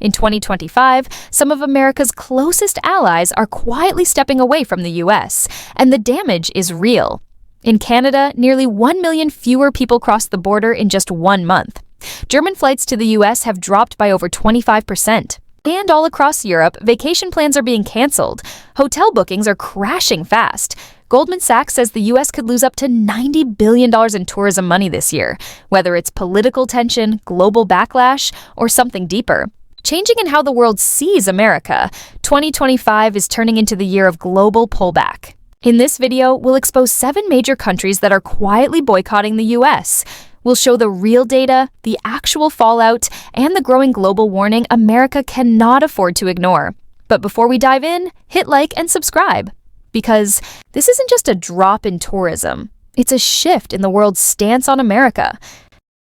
In 2025, some of America's closest allies are quietly stepping away from the US, and the damage is real. In Canada, nearly 1 million fewer people crossed the border in just 1 month. German flights to the US have dropped by over 25%. And all across Europe, vacation plans are being canceled. Hotel bookings are crashing fast. Goldman Sachs says the US could lose up to $90 billion in tourism money this year, whether it's political tension, global backlash, or something deeper. Changing in how the world sees America, 2025 is turning into the year of global pullback. In this video, we'll expose 7 major countries that are quietly boycotting the US. We'll show the real data, the actual fallout, and the growing global warning America cannot afford to ignore. But before we dive in, hit like and subscribe. Because this isn't just a drop in tourism, it's a shift in the world's stance on America.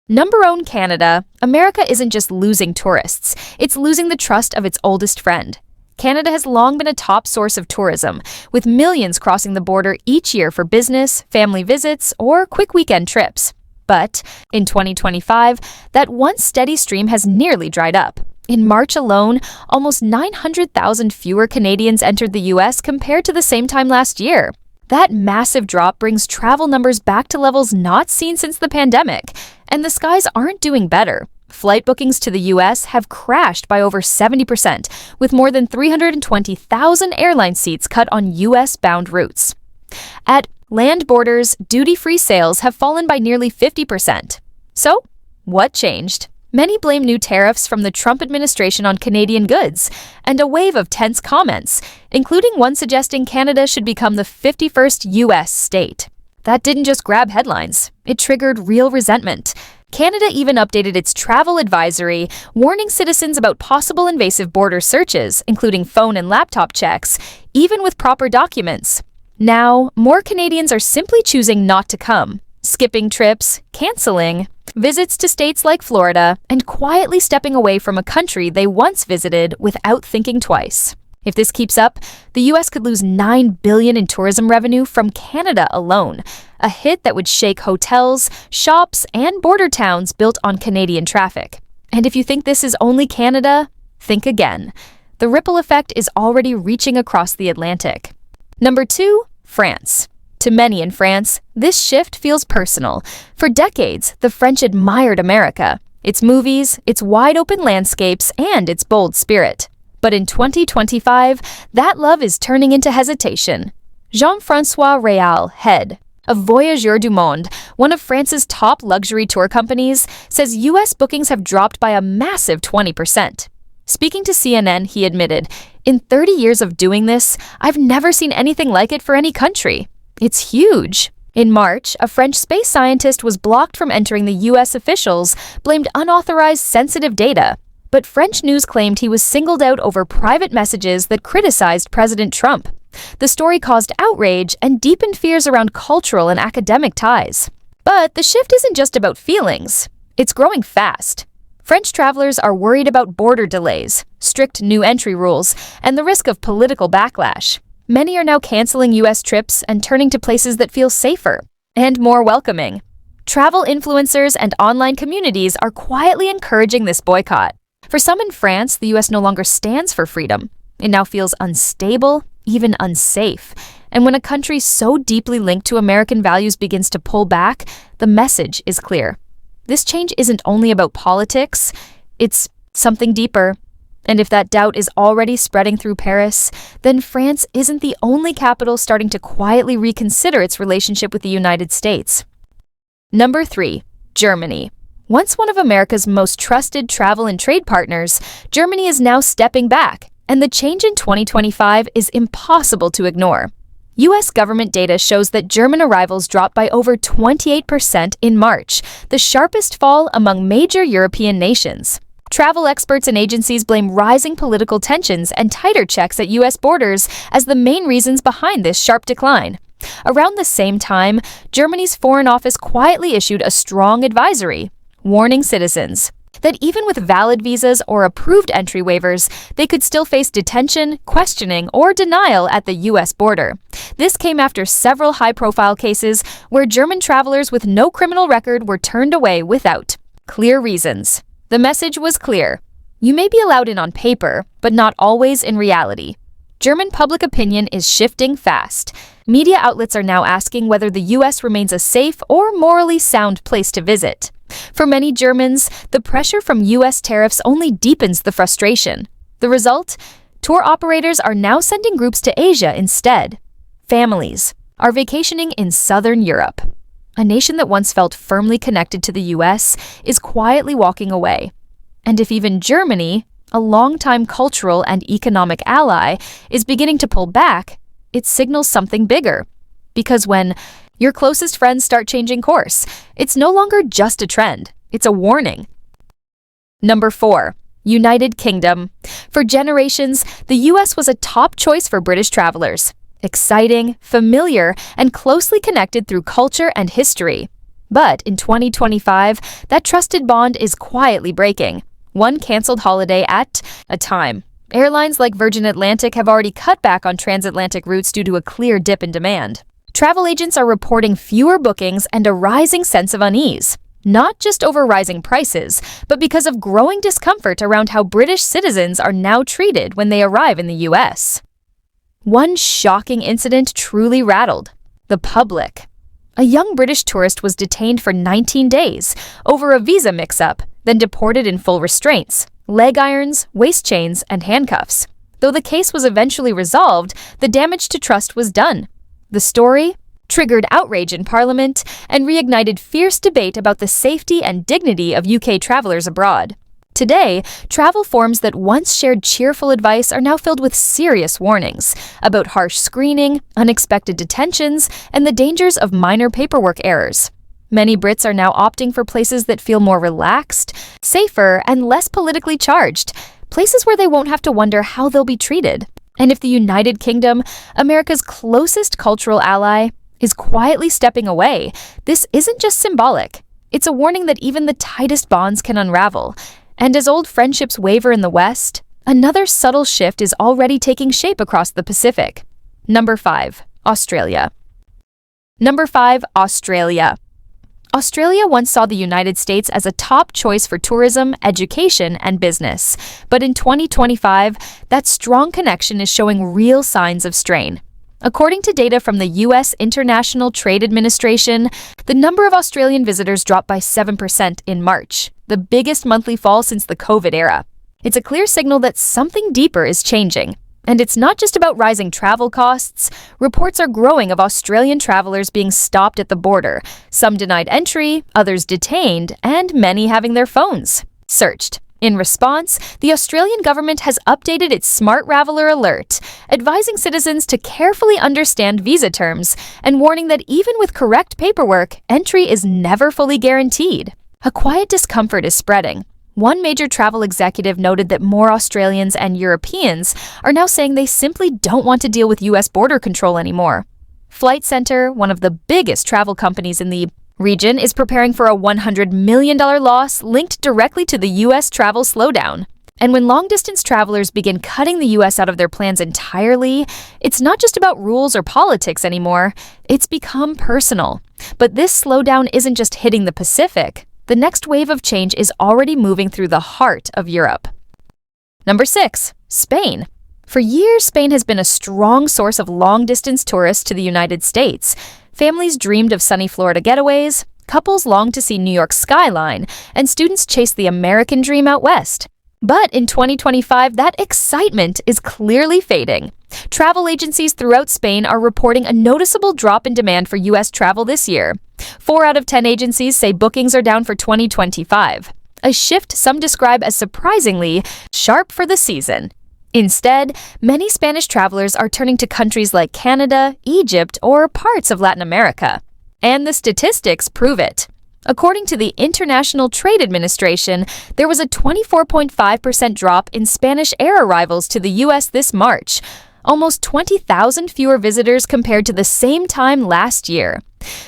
Number 1, Canada. America isn't just losing tourists, it's losing the trust of its oldest friend. Canada has long been a top source of tourism, with millions crossing the border each year for business, family visits, or quick weekend trips. But in 2025, that once steady stream has nearly dried up. In March alone, almost 900,000 fewer Canadians entered the US compared to the same time last year. That massive drop brings travel numbers back to levels not seen since the pandemic, and the skies aren't doing better. Flight bookings to the US have crashed by over 70%, with more than 320,000 airline seats cut on US-bound routes. At land borders, duty-free sales have fallen by nearly 50%. So, what changed? Many blame new tariffs from the Trump administration on Canadian goods, and a wave of tense comments, including one suggesting Canada should become the 51st U.S. state. That didn't just grab headlines, it triggered real resentment. Canada even updated its travel advisory, warning citizens about possible invasive border searches, including phone and laptop checks, even with proper documents. Now, more Canadians are simply choosing not to come, skipping trips, canceling visits to states like Florida, and quietly stepping away from a country they once visited without thinking twice. If this keeps up, the US could lose $9 billion in tourism revenue from Canada alone, a hit that would shake hotels, shops, and border towns built on Canadian traffic. And if you think this is only Canada, think again. The ripple effect is already reaching across the Atlantic. Number 2, France. To many in France, this shift feels personal. For decades, the French admired America, its movies, its wide-open landscapes, and its bold spirit. But in 2025, that love is turning into hesitation. Jean-François Réal, head of Voyageurs du Monde, one of France's top luxury tour companies, says U.S. bookings have dropped by a massive 20%. Speaking to CNN, he admitted, "In 30 years of doing this, I've never seen anything like it for any country. It's huge." In March, a French space scientist was blocked from entering the U.S. Officials blamed unauthorized sensitive data. But French news claimed he was singled out over private messages that criticized President Trump. The story caused outrage and deepened fears around cultural and academic ties. But the shift isn't just about feelings. It's growing fast. French travelers are worried about border delays, strict new entry rules, and the risk of political backlash. Many are now canceling U.S. trips and turning to places that feel safer and more welcoming. Travel influencers and online communities are quietly encouraging this boycott. For some in France, the U.S. no longer stands for freedom. It now feels unstable, even unsafe. And when a country so deeply linked to American values begins to pull back, the message is clear. This change isn't only about politics, it's something deeper. And if that doubt is already spreading through Paris, then France isn't the only capital starting to quietly reconsider its relationship with the United States. Number 3, Germany. Once one of America's most trusted travel and trade partners, Germany is now stepping back, and the change in 2025 is impossible to ignore. U.S. government data shows that German arrivals dropped by over 28% in March, the sharpest fall among major European nations. Travel experts and agencies blame rising political tensions and tighter checks at U.S. borders as the main reasons behind this sharp decline. Around the same time, Germany's Foreign Office quietly issued a strong advisory, warning citizens that even with valid visas or approved entry waivers, they could still face detention, questioning, or denial at the U.S. border. This came after several high-profile cases where German travelers with no criminal record were turned away without clear reasons. The message was clear. You may be allowed in on paper, but not always in reality. German public opinion is shifting fast. Media outlets are now asking whether the US remains a safe or morally sound place to visit. For many Germans, the pressure from US tariffs only deepens the frustration. The result? Tour operators are now sending groups to Asia instead. Families are vacationing in Southern Europe. A nation that once felt firmly connected to the US is quietly walking away. And if even Germany, a longtime cultural and economic ally, is beginning to pull back, it signals something bigger. Because when your closest friends start changing course, it's no longer just a trend, it's a warning. Number 4. United Kingdom. For generations, the US was a top choice for British travelers. Exciting, familiar, and closely connected through culture and history. But in 2025, that trusted bond is quietly breaking. One canceled holiday at a time. Airlines like Virgin Atlantic have already cut back on transatlantic routes due to a clear dip in demand. Travel agents are reporting fewer bookings and a rising sense of unease. Not just over rising prices, but because of growing discomfort around how British citizens are now treated when they arrive in the US. One shocking incident truly rattled the public. A young British tourist was detained for 19 days over a visa mix-up, then deported in full restraints, leg irons, waist chains, and handcuffs. Though the case was eventually resolved, the damage to trust was done. The story triggered outrage in Parliament and reignited fierce debate about the safety and dignity of UK travelers abroad. Today, travel forums that once shared cheerful advice are now filled with serious warnings about harsh screening, unexpected detentions, and the dangers of minor paperwork errors. Many Brits are now opting for places that feel more relaxed, safer, and less politically charged, places where they won't have to wonder how they'll be treated. And if the United Kingdom, America's closest cultural ally, is quietly stepping away, this isn't just symbolic. It's a warning that even the tightest bonds can unravel. And as old friendships waver in the West, another subtle shift is already taking shape across the Pacific. Number 5. Australia. Number 5. Australia. Australia once saw the United States as a top choice for tourism, education, and business. But in 2025, that strong connection is showing real signs of strain. According to data from the U.S. International Trade Administration, the number of Australian visitors dropped by 7% in March, the biggest monthly fall since the COVID era. It's a clear signal that something deeper is changing. And it's not just about rising travel costs. Reports are growing of Australian travelers being stopped at the border, some denied entry, others detained, and many having their phones searched. In response, the Australian government has updated its Smart Traveller alert, advising citizens to carefully understand visa terms and warning that even with correct paperwork, entry is never fully guaranteed. A quiet discomfort is spreading. One major travel executive noted that more Australians and Europeans are now saying they simply don't want to deal with U.S. border control anymore. Flight Centre, one of the biggest travel companies in the region, is preparing for a $100 million loss linked directly to the U.S. travel slowdown. And when long-distance travelers begin cutting the U.S. out of their plans entirely, it's not just about rules or politics anymore. It's become personal. But this slowdown isn't just hitting the Pacific. The next wave of change is already moving through the heart of Europe. Number 6. Spain. For years, Spain has been a strong source of long-distance tourists to the United States. Families dreamed of sunny Florida getaways, couples longed to see New York's skyline, and students chased the American dream out west. But in 2025, that excitement is clearly fading. Travel agencies throughout Spain are reporting a noticeable drop in demand for U.S. travel this year. 4 out of 10 agencies say bookings are down for 2025, a shift some describe as surprisingly sharp for the season. Instead, many Spanish travelers are turning to countries like Canada, Egypt, or parts of Latin America. And the statistics prove it. According to the International Trade Administration, there was a 24.5% drop in Spanish air arrivals to the U.S. this March, almost 20,000 fewer visitors compared to the same time last year.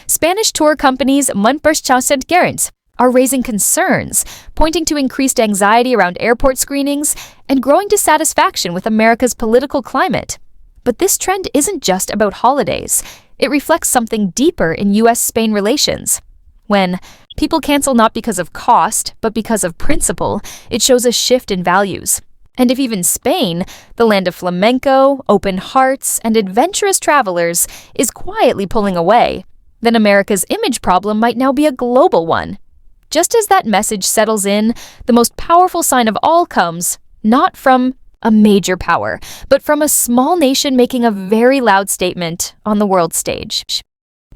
Spanish tour companies Montparnasse are raising concerns, pointing to increased anxiety around airport screenings and growing dissatisfaction with America's political climate. But this trend isn't just about holidays. It reflects something deeper in U.S.-Spain relations. When people cancel not because of cost, but because of principle, it shows a shift in values. And if even Spain, the land of flamenco, open hearts, and adventurous travelers, is quietly pulling away, then America's image problem might now be a global one. Just as that message settles in, the most powerful sign of all comes not from a major power, but from a small nation making a very loud statement on the world stage.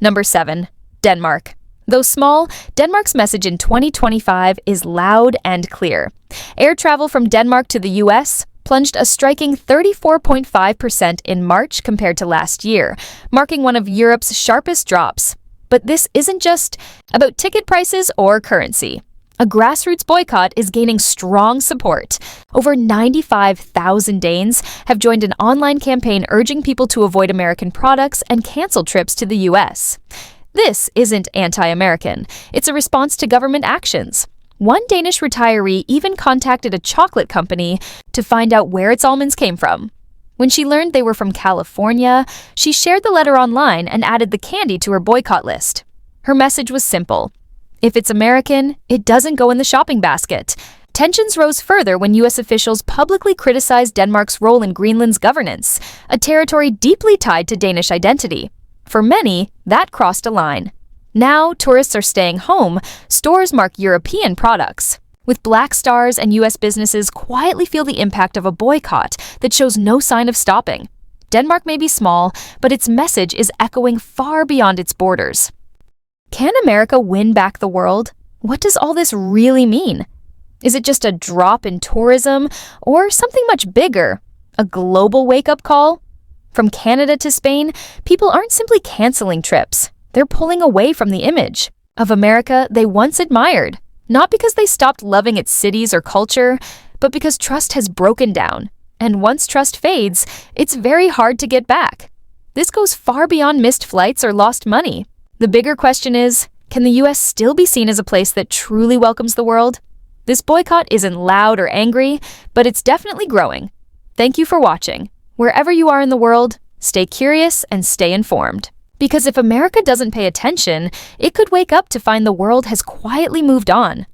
Number 7. Denmark. Though small, Denmark's message in 2025 is loud and clear. Air travel from Denmark to the US plunged a striking 34.5% in March compared to last year, marking one of Europe's sharpest drops. But this isn't just about ticket prices or currency. A grassroots boycott is gaining strong support. Over 95,000 Danes have joined an online campaign urging people to avoid American products and cancel trips to the US. This isn't anti-American. It's a response to government actions. One Danish retiree even contacted a chocolate company to find out where its almonds came from. When she learned they were from California, she shared the letter online and added the candy to her boycott list. Her message was simple. If it's American, it doesn't go in the shopping basket. Tensions rose further when U.S. officials publicly criticized Denmark's role in Greenland's governance, a territory deeply tied to Danish identity. For many, that crossed a line. Now, tourists are staying home, stores mark European products. With Black Stars and U.S. businesses quietly feel the impact of a boycott that shows no sign of stopping. Denmark may be small, but its message is echoing far beyond its borders. Can America win back the world? What does all this really mean? Is it just a drop in tourism, or something much bigger? A global wake-up call? From Canada to Spain, people aren't simply canceling trips. They're pulling away from the image of America they once admired, not because they stopped loving its cities or culture, but because trust has broken down. And once trust fades, it's very hard to get back. This goes far beyond missed flights or lost money. The bigger question is, can the US still be seen as a place that truly welcomes the world? This boycott isn't loud or angry, but it's definitely growing. Thank you for watching. Wherever you are in the world, stay curious and stay informed. Because if America doesn't pay attention, it could wake up to find the world has quietly moved on.